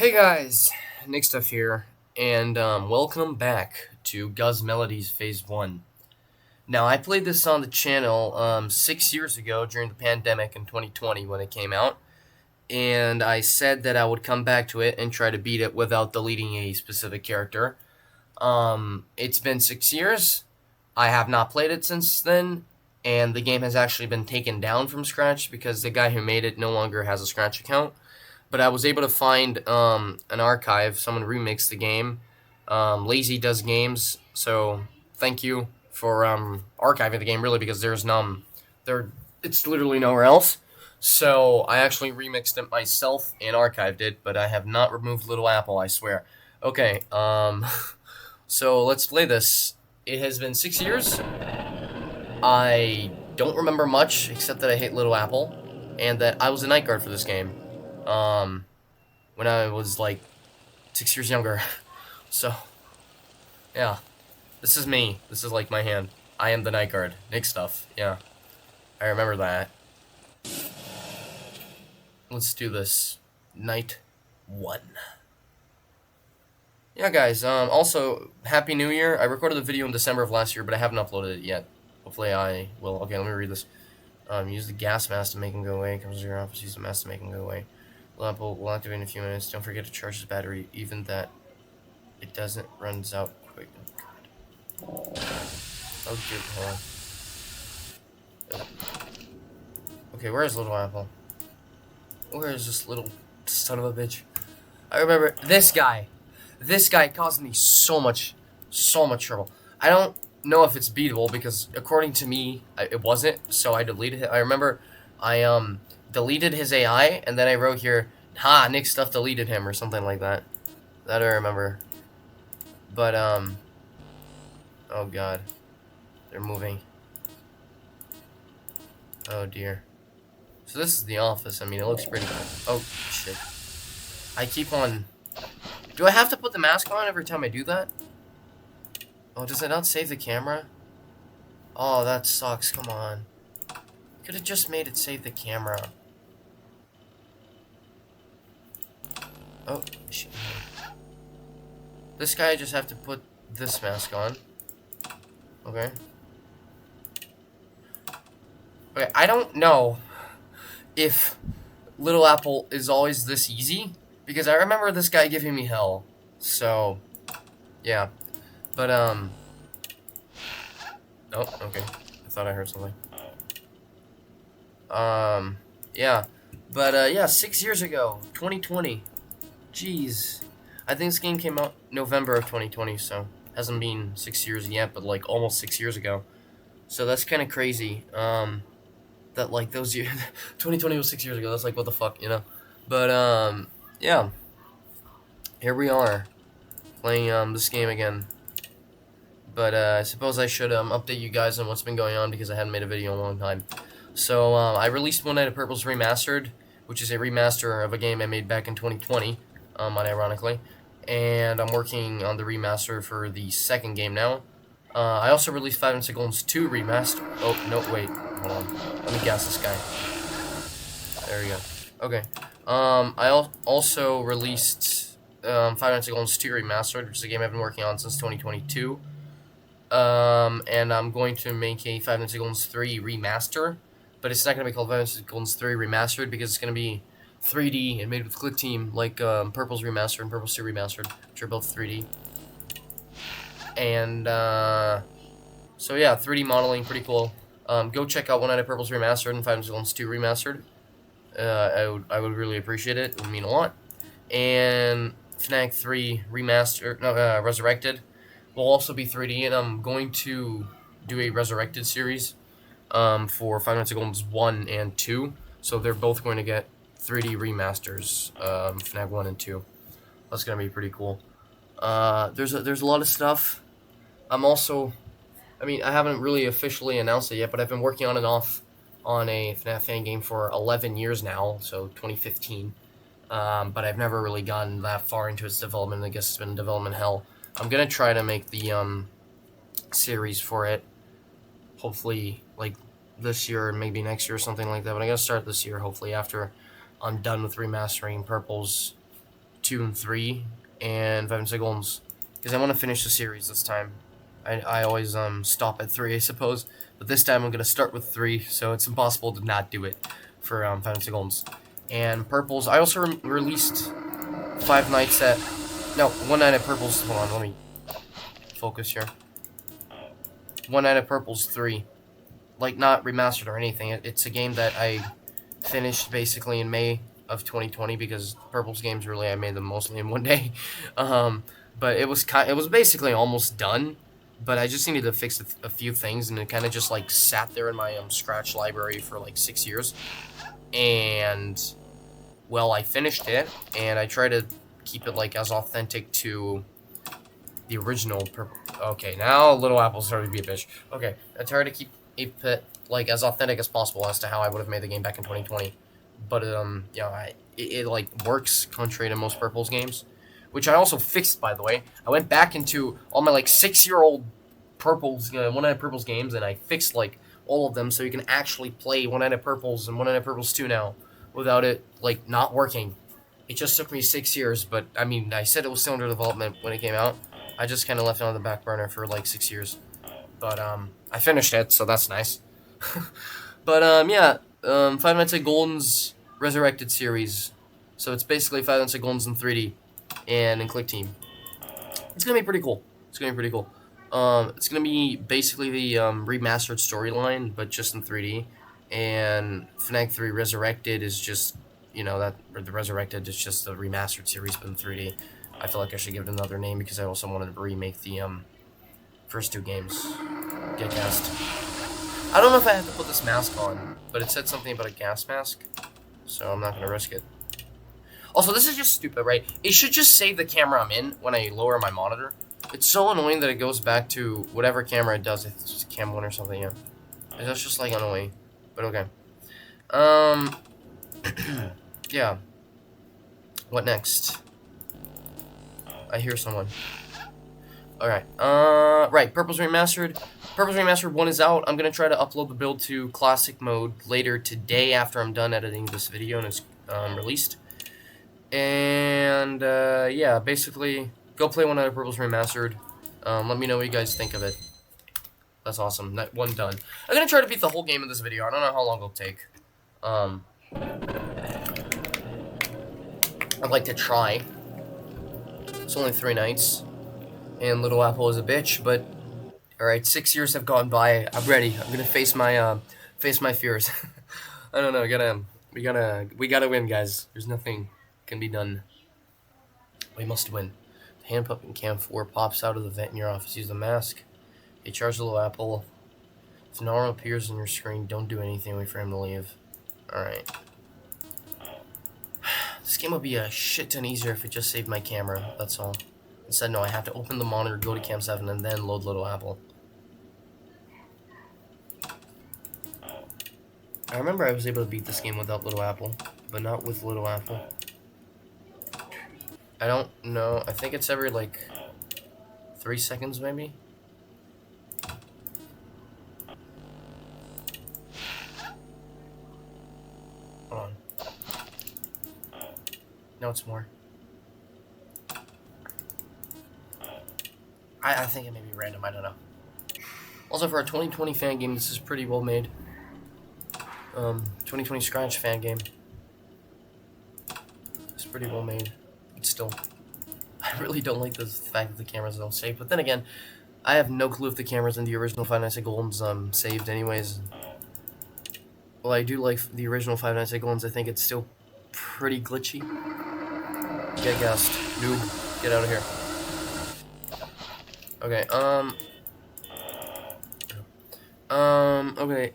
Hey guys, Niksstuff here, and welcome back to Guzzmelodies Phase 1. Now, I played this on the channel 6 years ago during the pandemic in 2020 when it came out, and I said that I would come back to it and try to beat it without deleting a specific character. It's been 6 years. I have not played it since then, and the game has actually been taken down from Scratch because the guy who made it no longer has a Scratch account. But I was able to find an archive. Someone remixed the game. Lazy does games, so thank you for archiving the game, really, because there's it's literally nowhere else. So I actually remixed it myself and archived it, but I have not removed Little Apple, I swear. Okay, so let's play this. It has been 6 years. I don't remember much, except that I hate Little Apple, and that I was a night guard for this game. When I was like 6 years younger. So, yeah. This is me. This is like my hand. I am the night guard. Niksstuff. Yeah. I remember that. Let's do this. Night 1. Yeah, guys, also, Happy New Year. I recorded the video in December of last year, but I haven't uploaded it yet. Hopefully I will. Okay, let me read this. Use the gas mask to make him go away. Comes to your office, use the mask to make him go away. Lamp will activate in a few minutes. Don't forget to charge the battery, even that it doesn't runs out quick. Oh, God. Oh, dear. Hold on. Okay, where's Little Apple? Where is this little son of a bitch? I remember this guy. This guy caused me so much trouble. I don't know if it's beatable because, according to me, it wasn't. So I deleted it. I remember I deleted his AI, and then I wrote here, "Ha, Niksstuff deleted him," or something like that. That I remember. But oh God, they're moving. Oh dear. So this is the office. I mean, it looks pretty. Oh shit. I keep on. Do I have to put the mask on every time I do that? Oh, does it not save the camera? Oh, that sucks. Come on. Could have just made it save the camera. Oh, shit. This guy, I just have to put this mask on. Okay. Okay, I don't know if Little Apple is always this easy, because I remember this guy giving me hell. So, yeah. But, oh, okay. I thought I heard something. Yeah. But, yeah, 6 years ago, 2020. Jeez. I think this game came out November of 2020, so hasn't been 6 years yet, but like almost 6 years ago. So that's kind of crazy. That like those years, 2020 was 6 years ago. That's like what the fuck, you know? But yeah. Here we are, playing this game again. But I suppose I should update you guys on what's been going on because I hadn't made a video in a long time. So I released One Night of Purple's Remastered, which is a remaster of a game I made back in 2020. Unironically, and I'm working on the remaster for the second game now. I also released 5 Seconds 2 remaster. Oh, no, wait, hold on. Let me guess this guy. There we go. Okay. I also released 5 Seconds 2 remastered, which is a game I've been working on since 2022. And I'm going to make a 5 Seconds 3 remaster, but it's not going to be called 5 Seconds 3 remastered because it's going to be 3D and made with Click Team, like Purple's Remastered and Purple's 2 Remastered, which are both 3D. And, so yeah, 3D modeling, pretty cool. Go check out One Night of Purple's Remastered and 5 Seconds 2 Remastered. I would really appreciate it. It would mean a lot. And FNAC 3 Remastered, Resurrected will also be 3D, and I'm going to do a Resurrected series for 5 Seconds 1 and 2. So they're both going to get 3D remasters, FNAC 1 and 2. That's gonna be pretty cool. There's a lot of stuff. I haven't really officially announced it yet, but I've been working on and off on a FNAF fan game for 11 years now, so 2015. But I've never really gotten that far into its development. I guess it's been development hell. I'm gonna try to make the series for it, hopefully like this year or maybe next year or something like that. But I gotta start this year, hopefully, after I'm done with remastering Purple's 2 and 3, and 5 and 6 goals, because I want to finish the series this time. I always stop at 3, I suppose, but this time I'm gonna start with 3, so it's impossible to not do it for 5 and 6 goals. And purples, I also released 5 nights at 1 night at purples. Hold on, let me focus here. 1 night at purples 3, like not remastered or anything. It's a game that I finished basically in May of 2020, because purples games really I made them mostly in 1 day. But it was basically almost done, but I just needed to fix a few things, and it kind of just like sat there in my Scratch library for like 6 years. And well, I finished it, and I try to keep it like as authentic to the original. Okay, now Little Apple started to be a bitch. Okay, I try to keep it like as authentic as possible as to how I would have made the game back in 2020. But yeah, it like works contrary to most purples games, which I also fixed, by the way. I went back into all my like 6-year-old purples, 1 night at purples games, and I fixed like all of them, so you can actually play 1 night at purples and 1 night at purples 2 now without it like not working. It just took me 6 years, but I mean, I said it was still under development when it came out. I just kind of left it on the back burner for like 6 years, but I finished it, so that's nice. But yeah, Five Nights at Golden's Resurrected series. So it's basically Five Nights at Golden's in 3D and in Click Team. It's gonna be pretty cool. It's gonna be pretty cool. It's gonna be basically the remastered storyline, but just in 3D. And FNAC 3 Resurrected is just, you know, the Resurrected is just the remastered series, but in 3D. I feel like I should give it another name, because I also wanted to remake the first 2 games. Get gassed. I don't know if I have to put this mask on, but it said something about a gas mask, so I'm not gonna risk it. Also, this is just stupid, right? It should just save the camera I'm in when I lower my monitor. It's so annoying that it goes back to whatever camera it does. If it's just Cam 1 or something, yeah. That's just like annoying, but okay. Yeah. What next? I hear someone. Alright, right, Purple's Remastered. Purple's Remastered 1 is out. I'm gonna try to upload the build to Classic Mode later today after I'm done editing this video and it's released. And, yeah, basically, go play 1 night of Purple's Remastered. Let me know what you guys think of it. That's awesome. Night 1 done. I'm gonna try to beat the whole game in this video. I don't know how long it'll take. I'd like to try. It's only 3 nights. And Little Apple is a bitch, but alright, 6 years have gone by. I'm ready. I'm gonna face my fears. I don't know, we gotta win, guys. There's nothing can be done. We must win. The hand puppet in Cam 4 pops out of the vent in your office. Use the mask. Hey, charge Little Apple. If an arm appears on your screen, don't do anything. Wait for him to leave. Alright. This game would be a shit ton easier if it just saved my camera, that's all. Instead, no, I have to open the monitor, go to Cam 7, and then load Little Apple. I remember I was able to beat this game without Little Apple, but not with Little Apple. I don't know, I think it's every, like, 3 seconds, maybe? Hold on. No, it's more. I think it may be random, I don't know. Also, for a 2020 fan game, this is pretty well made. 2020 Scratch fan game. It's pretty well made. But still, I really don't like the fact that the cameras don't save. But then again, I have no clue if the cameras in the original Five Nights at Golden's saved anyways. Well, I do like the original Five Nights at Golden's. I think it's still pretty glitchy. Get gassed. Noob. Get out of here. Okay, okay.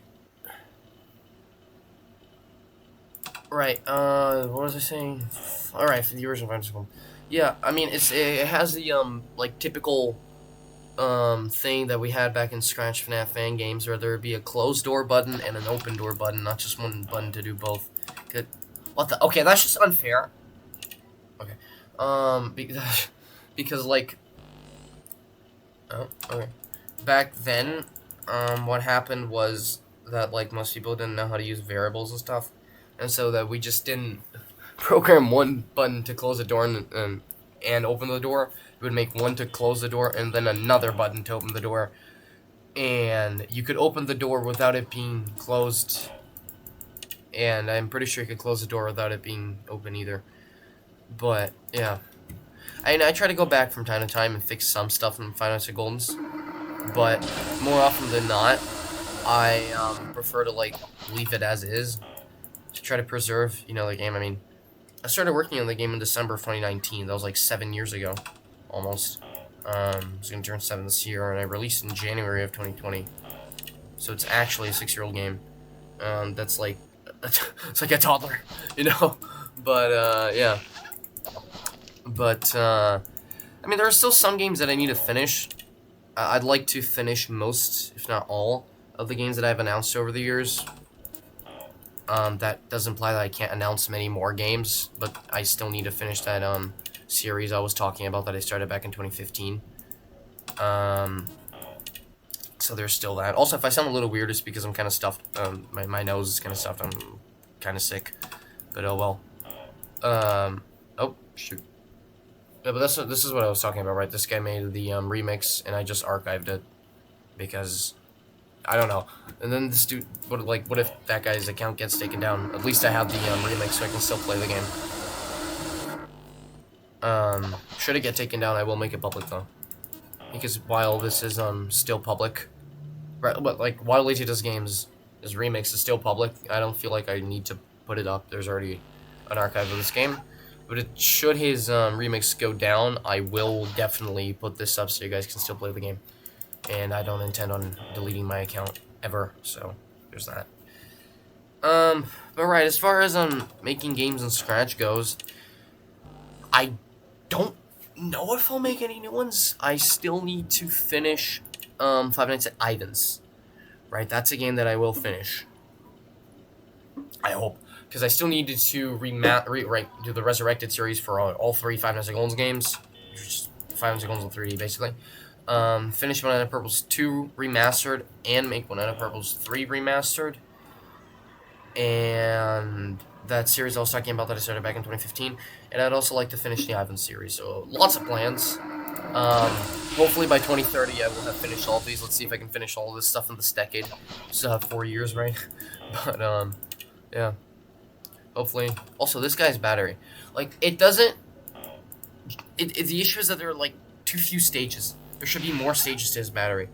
Right, what was I saying? Alright, for the original Five Nights at Golden. Yeah, I mean, it has the, like, typical, thing that we had back in Scratch FNAF fan games, where there would be a closed door button and an open door button, not just one button to do both. Good. What the? Okay, that's just unfair. Okay. Because, like, oh, okay. Back then, what happened was that, like, most people didn't know how to use variables and stuff, and so that we just didn't program one button to close the door and open the door, it would make one to close the door and then another button to open the door. And you could open the door without it being closed. And I'm pretty sure you could close the door without it being open either. But, yeah. I try to go back from time to time and fix some stuff in Final Fantasy Goldens. But, more often than not, I prefer to, like, leave it as is. To try to preserve, you know, the game. I mean, I started working on the game in December of 2019. That was, like, 7 years ago. Almost. It's going to turn 7 this year. And I released in January of 2020. So it's actually a 6-year-old game. That's, like... it's like a toddler, you know? But, yeah. But, I mean, there are still some games that I need to finish. I'd like to finish most, if not all, of the games that I've announced over the years. That does imply that I can't announce many more games, but I still need to finish that, series I was talking about that I started back in 2015. So there's still that. Also, if I sound a little weird, it's because I'm kind of stuffed. My nose is kind of stuffed. I'm kind of sick. But oh well. Oh, shoot. Yeah, but this is what I was talking about, right? This guy made the remix, and I just archived it. Because, I don't know. And then this dude, what if that guy's account gets taken down? At least I have the remix, so I can still play the game. Should it get taken down, I will make it public, though. Because while this is still public, right? But like while Lazy Does Games' remix is still public, I don't feel like I need to put it up. There's already an archive of this game. But should his remix go down, I will definitely put this up so you guys can still play the game. And I don't intend on deleting my account ever. So there's that. But right, as far as making games in Scratch goes, I don't know if I'll make any new ones. I still need to finish Five Nights at Ivan's. Right, that's a game that I will finish. I hope. Because I still needed to do the Resurrected series for all 3 Five Nights at Goldens games. Just Five Nights at Goldens in 3D, basically. Finish Banana Purples 2 remastered and make Banana Purples 3 remastered. And that series I was talking about that I started back in 2015. And I'd also like to finish the Ivan series. So lots of plans. Hopefully by 2030 I will have finished all of these. Let's see if I can finish all of this stuff in this decade. Still have 4 years, right? But yeah. Hopefully. Also, this guy's battery. Like, it doesn't... the issue is that there are, like, too few stages. There should be more stages to his battery.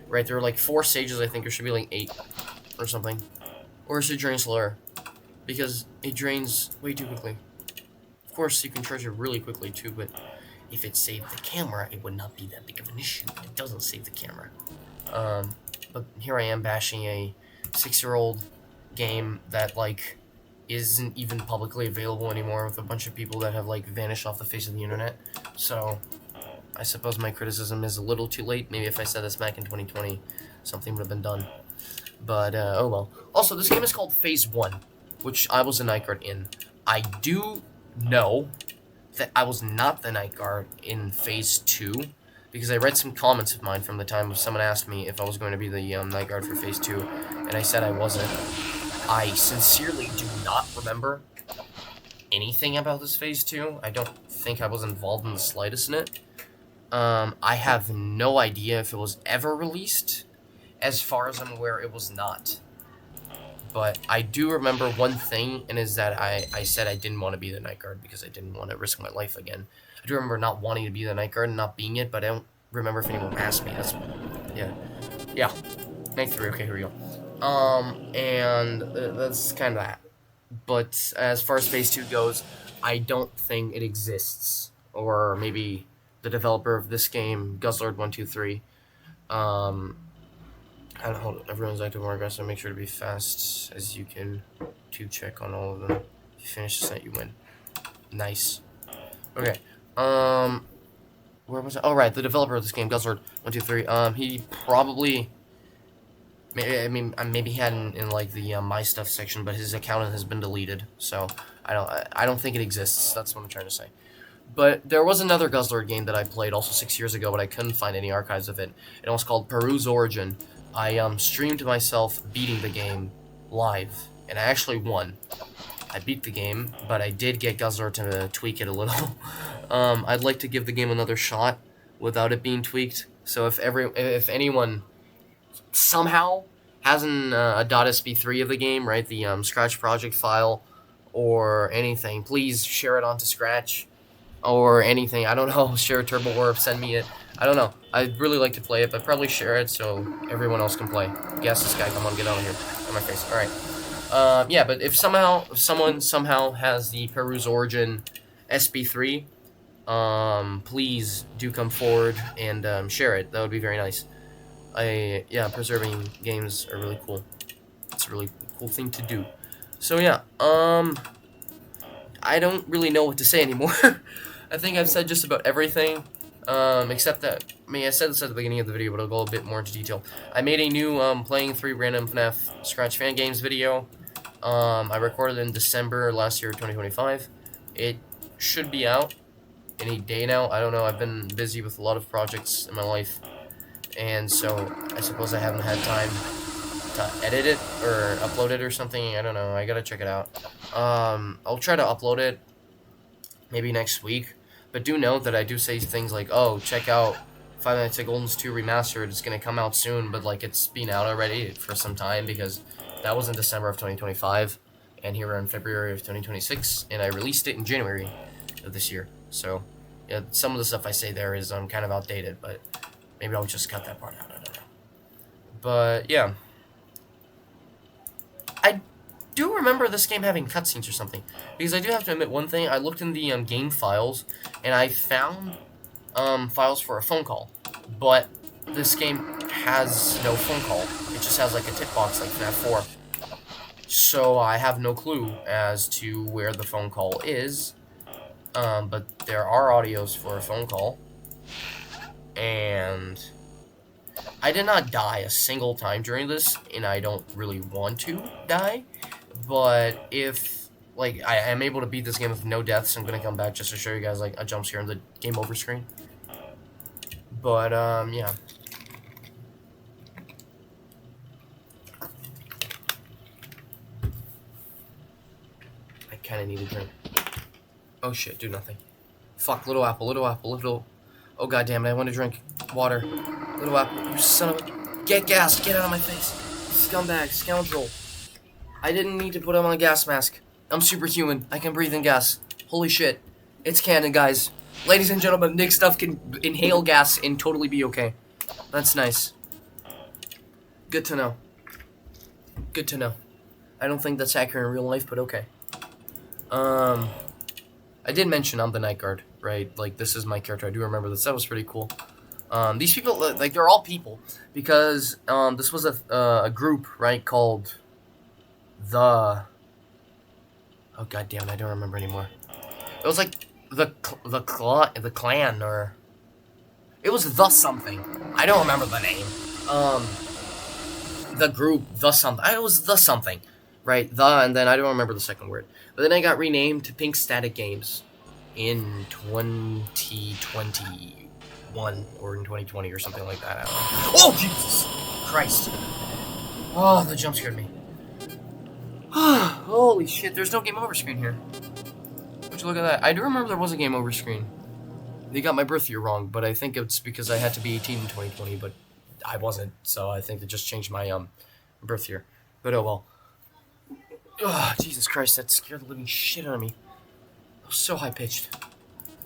Right? There are, like, 4 stages, I think. There should be, like, 8 or something. Or it should drain slower. Because it drains way too quickly. Of course, you can charge it really quickly, too, but if it saved the camera, it would not be that big of an issue. It doesn't save the camera. But here I am bashing a 6-year-old game that, like, isn't even publicly available anymore with a bunch of people that have, like, vanished off the face of the internet. So, I suppose my criticism is a little too late. Maybe if I said this back in 2020, something would have been done. But, oh well. Also, this game is called Phase 1, which I was a night guard in. I do know that I was not the night guard in Phase 2, because I read some comments of mine from the time someone asked me if I was going to be the night guard for Phase 2, and I said I wasn't. I sincerely do not remember anything about this Phase 2. I don't think I was involved in the slightest in it. I have no idea if it was ever released. As far as I'm aware, it was not. But I do remember one thing, and is that I said I didn't want to be the night guard because I didn't want to risk my life again. I do remember not wanting to be the night guard and not being it, but I don't remember if anyone asked me. That's, yeah. Night 3, okay, here we go. And that's kind of that. But as far as Phase 2 goes, I don't think it exists. Or maybe the developer of this game, Guzzlord123, I don't hold everyone's active more aggressive. Make sure to be fast as you can to check on all of them. If you finish the set, you win. Nice. Okay. Where was I? Oh, right. The developer of this game, Guzzlord123. He probably, maybe he had in like the my stuff section, but his account has been deleted. So I don't think it exists. That's what I'm trying to say. But there was another Guzzlord game that I played also 6 years ago, but I couldn't find any archives of it. It was called Peru's Origin. I streamed myself beating the game live, and I actually won. I beat the game, but I did get Guzzler to tweak it a little. I'd like to give the game another shot without it being tweaked. So if anyone somehow has a .sp3 of the game, right, the Scratch project file or anything, please share it onto Scratch or anything. I don't know, share Turbo Warp, send me it. I don't know. I'd really like to play it, but probably share it so everyone else can play. Guess this guy, come on, get out of here. On my face. Alright. Yeah, but if someone somehow has the Peru's Origin SP3, please do come forward and share it. That would be very nice. Yeah, preserving games are really cool. It's a really cool thing to do. So yeah, I don't really know what to say anymore. I think I've said just about everything, except that, I said this at the beginning of the video, but I'll go a bit more into detail. I made a new, playing 3 random FNAF Scratch fan games video. I recorded it in December last year, 2025. It should be out any day now. I don't know, I've been busy with a lot of projects in my life, and so I suppose I haven't had time to edit it or upload it or something. I don't know, I gotta check it out. I'll try to upload it maybe next week, but do note that I do say things like, oh, check out Five Nights at Golden's 2 Remastered, it's gonna come out soon, but like it's been out already for some time because that was in December of 2025, and here we're in February of 2026, and I released it in January of this year. So yeah, some of the stuff I say there is kind of outdated, but maybe I'll just cut that part out, I don't know. But yeah, I do remember this game having cutscenes or something, because I do have to admit one thing. I looked in the game files, and I found files for a phone call, but this game has no phone call. It just has like a tip box like FNAF 4. So I have no clue as to where the phone call is, but there are audios for a phone call, and I did not die a single time during this, and I don't really want to die. But if, like, I am able to beat this game with no deaths, I'm going to come back just to show you guys, like, a jump scare in the game over screen. But, yeah. I kind of need a drink. Oh, shit, do nothing. Fuck, little apple, little apple, little... Oh, goddamn it, I want to drink water. Little apple, you son of a... Get gas, get out of my face. Scumbag, scoundrel. I didn't need to put on a gas mask. I'm superhuman. I can breathe in gas. Holy shit. It's canon, guys. Ladies and gentlemen, Niksstuff can inhale gas and totally be okay. That's nice. Good to know. Good to know. I don't think that's accurate in real life, but okay. I did mention I'm the night guard, right? Like, this is my character. I do remember this. That was pretty cool. These people, like, they're all people. Because, this was a group, right, called... Oh god damn it, I don't remember anymore. It was like the clan, or it was the something. I don't remember the name. The group, the something. It was the something, right? And then I don't remember the second word. But then I got renamed to Pink Static Games in 2021 or in 2020 or something like that. I don't know. Oh Jesus Christ! Oh, the jump scared me. Holy shit, there's no game over screen here. Would you look at that? I do remember there was a game over screen. They got my birth year wrong, but I think it's because I had to be 18 in 2020, but I wasn't, so I think they just changed my birth year. But oh well. Oh, Jesus Christ, that scared the living shit out of me. I was so high-pitched.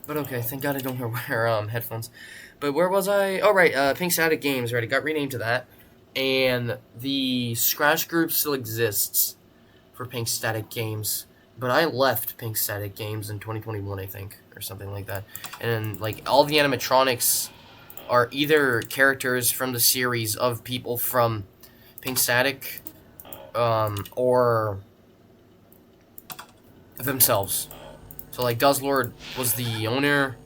But okay, thank God I don't wear headphones. But where was I? Oh right, Pink Static Games, right, it got renamed to that. And the Scratch group still exists for Pink Static Games, but I left Pink Static Games in 2021, I think, or something like that. And like all the animatronics are either characters from the series of people from Pink Static, or themselves. So like Guzzlord was the owner.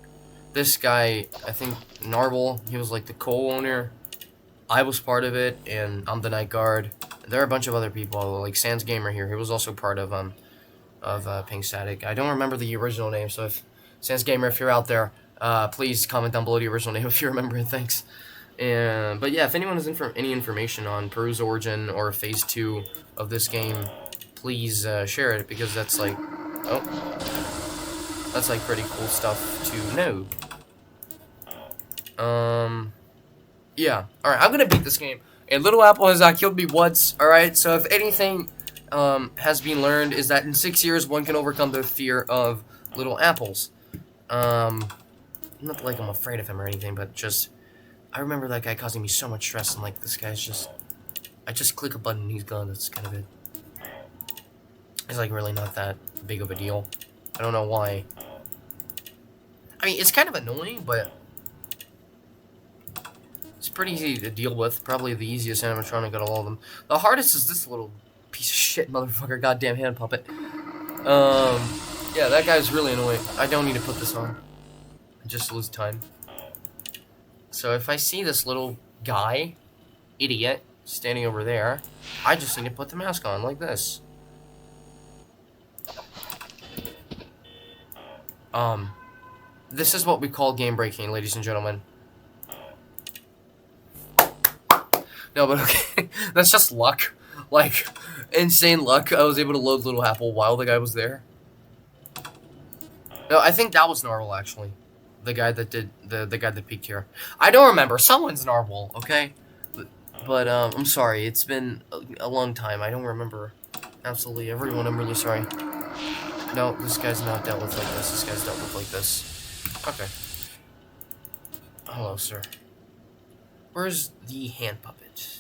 This guy, I think Narble, he was like the co-owner. I was part of it, and I'm the night guard. There are a bunch of other people, like Sans Gamer here. He was also part of Pink Static. I don't remember the original name, so if Sans Gamer, if you're out there, please comment down below the original name if you remember it. Thanks. But yeah, if anyone has any information on Peru's Origin or Phase 2 of this game, please share it, because that's like, oh, that's like pretty cool stuff to know. Yeah. All right, I'm gonna beat this game. And Little Apple has killed me once. All right. So if anything has been learned, is that in 6 years one can overcome the fear of little apples. Not like I'm afraid of him or anything, but just I remember that guy causing me so much stress, and like this guy's just, I just click a button and he's gone. That's kind of it. It's like really not that big of a deal. I don't know why. I mean, it's kind of annoying, but it's pretty easy to deal with. Probably the easiest animatronic out of all of them. The hardest is this little piece of shit motherfucker, goddamn hand puppet. Yeah, that guy's really annoying. I don't need to put this on. I just lose time. So if I see this little guy, idiot, standing over there, I just need to put the mask on like this. This is what we call game breaking, ladies and gentlemen. No, but okay, that's just luck. Like, insane luck. I was able to load Little Apple while the guy was there. No, I think that was Narwhal, actually. The guy that did, the guy that peeked here. I don't remember. Someone's Narwhal, okay? But I'm sorry. It's been a long time. I don't remember absolutely everyone. I'm really sorry. No, this guy's not dealt with like this. This guy's dealt with like this. Okay. Hello, sir. Where's the hand puppet?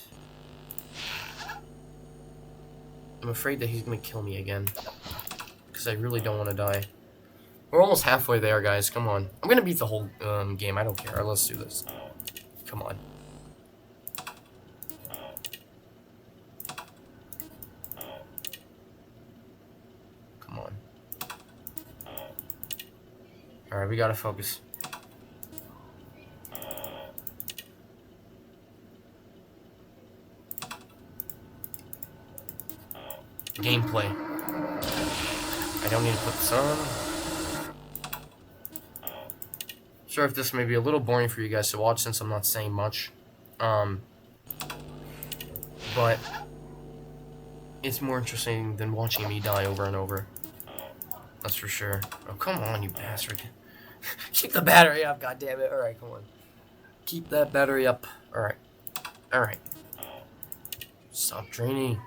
I'm afraid that he's gonna kill me again. Because I really don't want to die. We're almost halfway there, guys. Come on. I'm gonna beat the whole game. I don't care. Let's do this. Come on. Come on. Alright, we gotta focus. Gameplay. I don't need to put this on. Sure, if this may be a little boring for you guys to watch since I'm not saying much. But it's more interesting than watching me die over and over. That's for sure. Oh, come on, you bastard. Keep the battery up, goddammit. Alright, come on. Keep that battery up. Alright. Alright. Stop draining.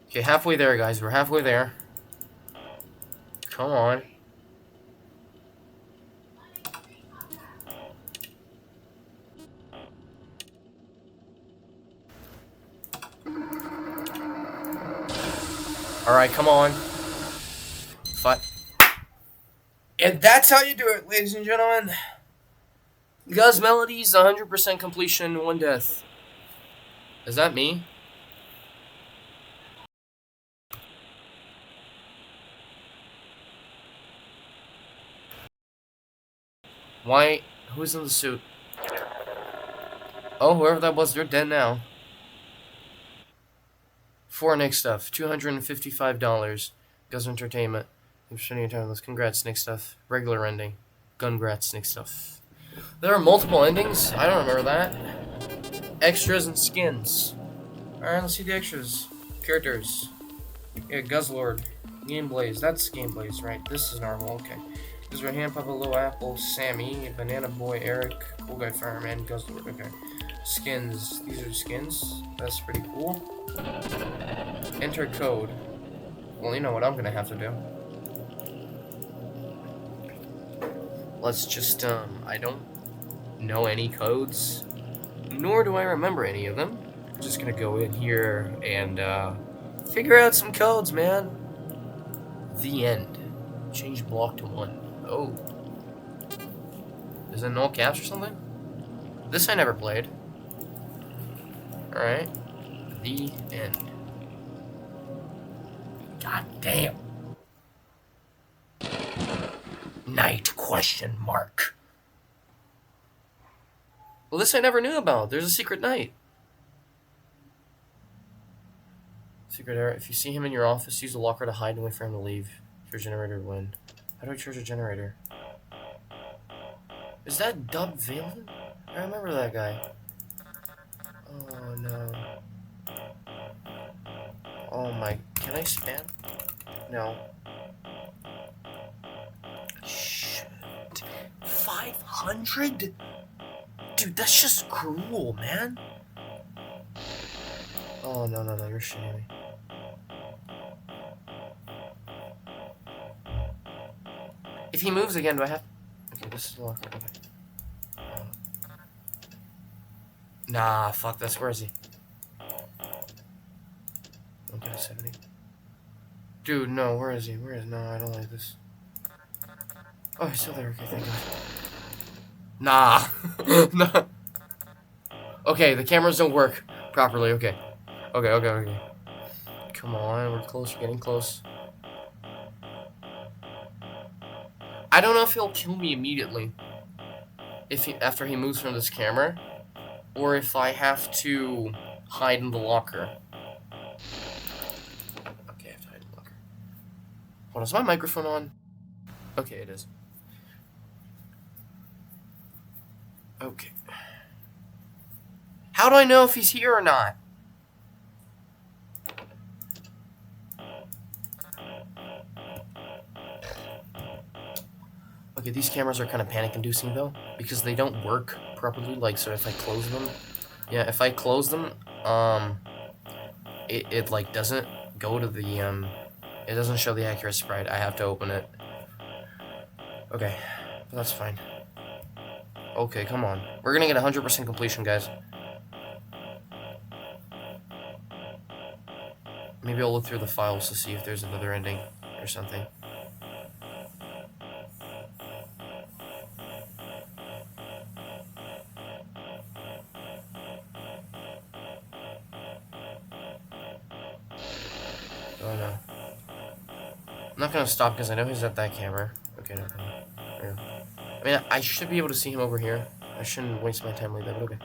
Okay, halfway there, guys. We're halfway there. Come on. Alright, come on. Fight. And that's how you do it, ladies and gentlemen. Guzzmelodies, 100% completion, 1 death. Is that me? Why? Who's in the suit? Oh, whoever that was, they're dead now. For Niksstuff, $255. Guzz Entertainment. Congrats, Niksstuff. Regular ending. Congrats, Niksstuff. There are multiple endings. I don't remember that. Extras and skins. Alright, let's see the extras. Characters. Yeah, Guzzlord. Gameblaze. That's Gameblaze, right? This is normal. Okay. This is our hand puppet, Little Apple, Sammy, Banana Boy, Eric, Cool Guy Fireman, Guzzlord. Okay. Skins. These are skins. That's pretty cool. Enter code. Well, you know what I'm gonna have to do. Let's just, I don't know any codes, nor do I remember any of them. I'm just gonna go in here and, figure out some codes, man. The end. Change block to 1. Oh. Is it in all caps or something? This I never played. Alright. The end. God damn. Night question mark. Well, this I never knew about. There's a secret night. Secret area. If you see him in your office, use the locker to hide and wait for him to leave. Your generator to win. How do I charge a generator? Is that Dub Valen? I remember that guy. Oh no. Oh my can I span? No. Shit. 500? Dude, that's just cruel, man. Oh, no, you're shitting me. If he moves again, do I have... Okay, this is a locker. Okay. Nah, fuck this. Where is he? Okay, 70. Dude, no, where is he? No, I don't like this. Oh, he's still there. Okay, thank God. Nah. No. Okay, the cameras don't work properly. Okay. Okay. Come on, we're close. We're getting close. I don't know if he'll kill me immediately. After he moves from this camera. Or if I have to hide in the locker. Okay, I have to hide in the locker. Hold on, is my microphone on? Okay, it is. Okay. How do I know if he's here or not? Okay, these cameras are kind of panic-inducing though, because they don't work properly. Like, so if I close them, yeah, if I close them, it like doesn't go to the it doesn't show the accurate sprite. I have to open it. Okay, but that's fine. Okay, come on. We're gonna get 100% completion, guys. Maybe I'll look through the files to see if there's another ending or something. Oh no. I'm not gonna stop because I know he's at that camera. Okay, no. Yeah. I mean, I should be able to see him over here. I shouldn't waste my time like that, but okay.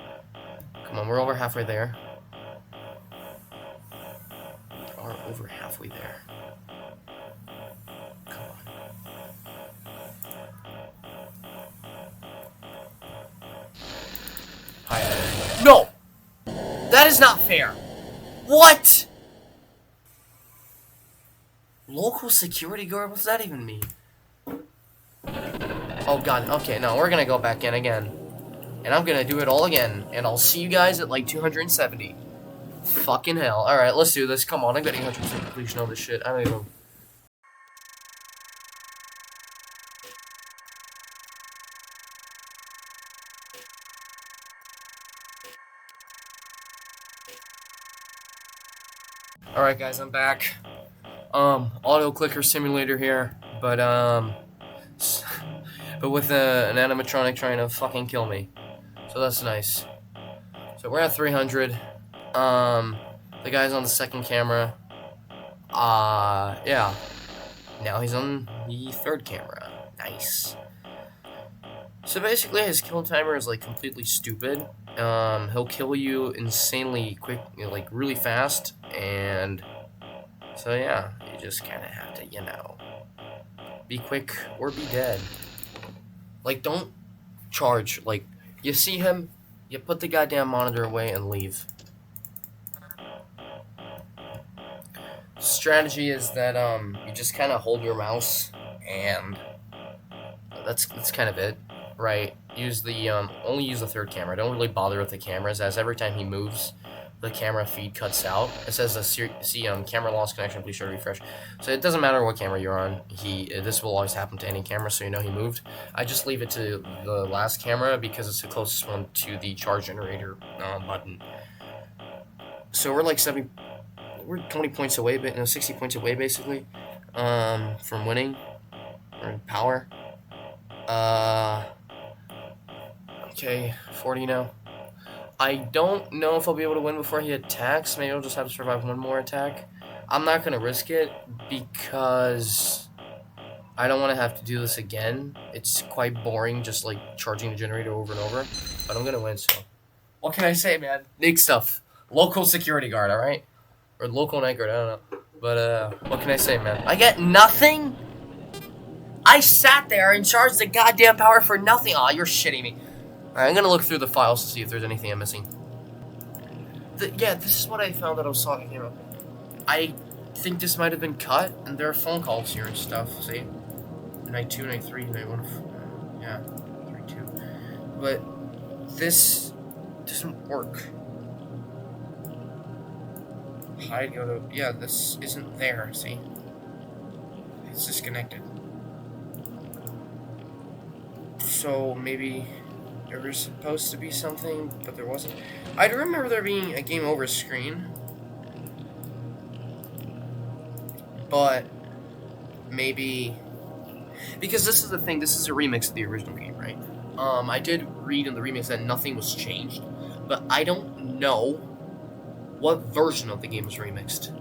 Come on, we're over halfway there. We are over halfway there. Come on. Hi. No! That is not fair! What?! Local security guard? What's that even mean? Oh god, okay, no, we're gonna go back in again. And I'm gonna do it all again. And I'll see you guys at like 270. Fucking hell. Alright, let's do this. Come on, I'm getting 100% completion on this shit. I don't even... Alright guys, I'm back. Auto clicker simulator here, but with an animatronic trying to fucking kill me. So that's nice. So we're at 300. The guy's on the second camera. Yeah. Now he's on the third camera. Nice. So basically his kill timer is like completely stupid. He'll kill you insanely quick, like really fast, and so yeah, you just kind of have to, you know, be quick or be dead. Like, don't charge. Like, you see him, you put the goddamn monitor away and leave. Strategy is that you just kind of hold your mouse, and that's kind of it, right? Use the only use the third camera. Don't really bother with the cameras, as every time he moves, the camera feed cuts out. It says camera lost connection, please show refresh. So it doesn't matter what camera you're on. This will always happen to any camera, so you know he moved. I just leave it to the last camera because it's the closest one to the charge generator button. So we're like 20 points away, but 60 points away basically from winning or power. Okay, 40 now. I don't know if I'll be able to win before he attacks. Maybe I'll just have to survive one more attack. I'm not going to risk it because I don't want to have to do this again. It's quite boring just like charging the generator over and over. But I'm going to win, so. What can I say, man? Niksstuff. Local security guard, alright? Or local night guard, I don't know. But, what can I say, man? I get nothing? I sat there and charged the goddamn power for nothing. Aw, you're shitting me. Alright, I'm gonna look through the files to see if there's anything I'm missing. Yeah, this is what I found that I was talking about. I think this might have been cut, and there are phone calls here and stuff, see? Night 2, night 3, night 1, yeah, 3, 2. But this doesn't work. Hide, go to, yeah, this isn't there, see? It's disconnected. So maybe there was supposed to be something, but there wasn't. I do remember there being a game over screen, but maybe because this is the thing. This is a remix of the original game, right? I did read in the remix that nothing was changed, but I don't know what version of the game was remixed.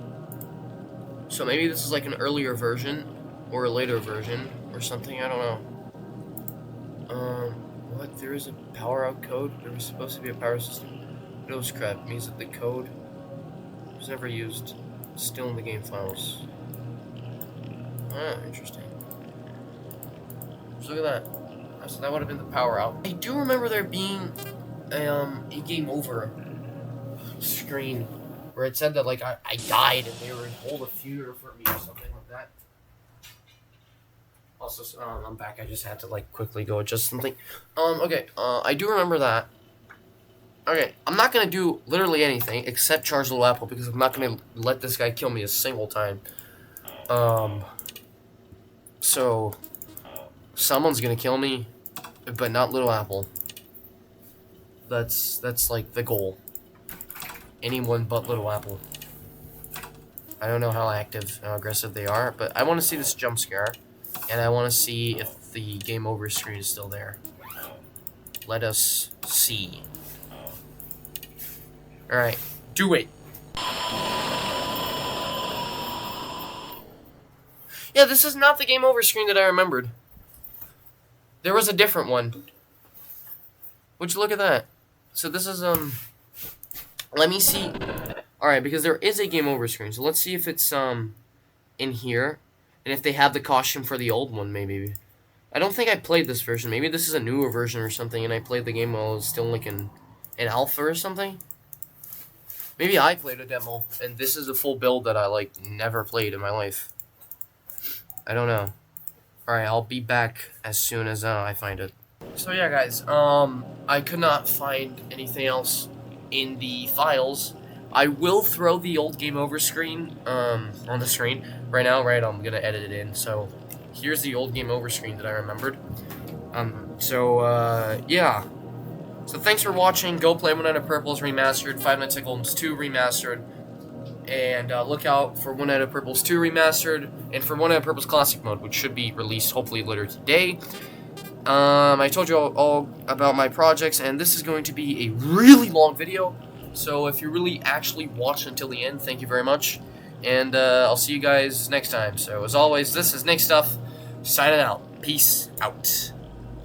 So maybe this is like an earlier version or a later version or something. I don't know. What? There is a power out code? There was supposed to be a power system. But it was crap. It means that the code was never used. It's still in the game files. Ah, interesting. So look at that. So that would have been the power out. I do remember there being a game over screen where it said that like I died and they were hold a funeral for me or something like that. Also, I'm back. I just had to like quickly go adjust something. Okay. I do remember that. Okay, I'm not gonna do literally anything except charge Little Apple because I'm not gonna let this guy kill me a single time. So someone's gonna kill me, but not Little Apple. That's like the goal. Anyone but Little Apple. I don't know how active and aggressive they are, but I want to see this jump scare. And I want to see if the game over screen is still there. Let us see. Alright, do it. Yeah, this is not the game over screen that I remembered. There was a different one. Would you look at that? So this is, let me see. Alright, because there is a game over screen. So let's see if it's, in here. And if they have the costume for the old one, maybe. I don't think I played this version. Maybe this is a newer version or something, and I played the game while it was still like an alpha or something. Maybe I played a demo, and this is a full build that I like never played in my life. I don't know. Alright, I'll be back as soon as I find it. So yeah, guys, I could not find anything else in the files. I will throw the old game over screen on the screen right now. Right, I'm gonna edit it in. So here's the old game over screen that I remembered. Yeah. So thanks for watching. Go play One Night at Purple's remastered, Five Nights at Golden's 2 remastered, and look out for One Night at Purple's 2 remastered, and for One Night at Purple's classic mode, which should be released hopefully later today. I told you all about my projects, and this is going to be a really long video. So if you really actually watched until the end, thank you very much. And I'll see you guys next time. So as always, this is Niksstuff, signing out. Peace out.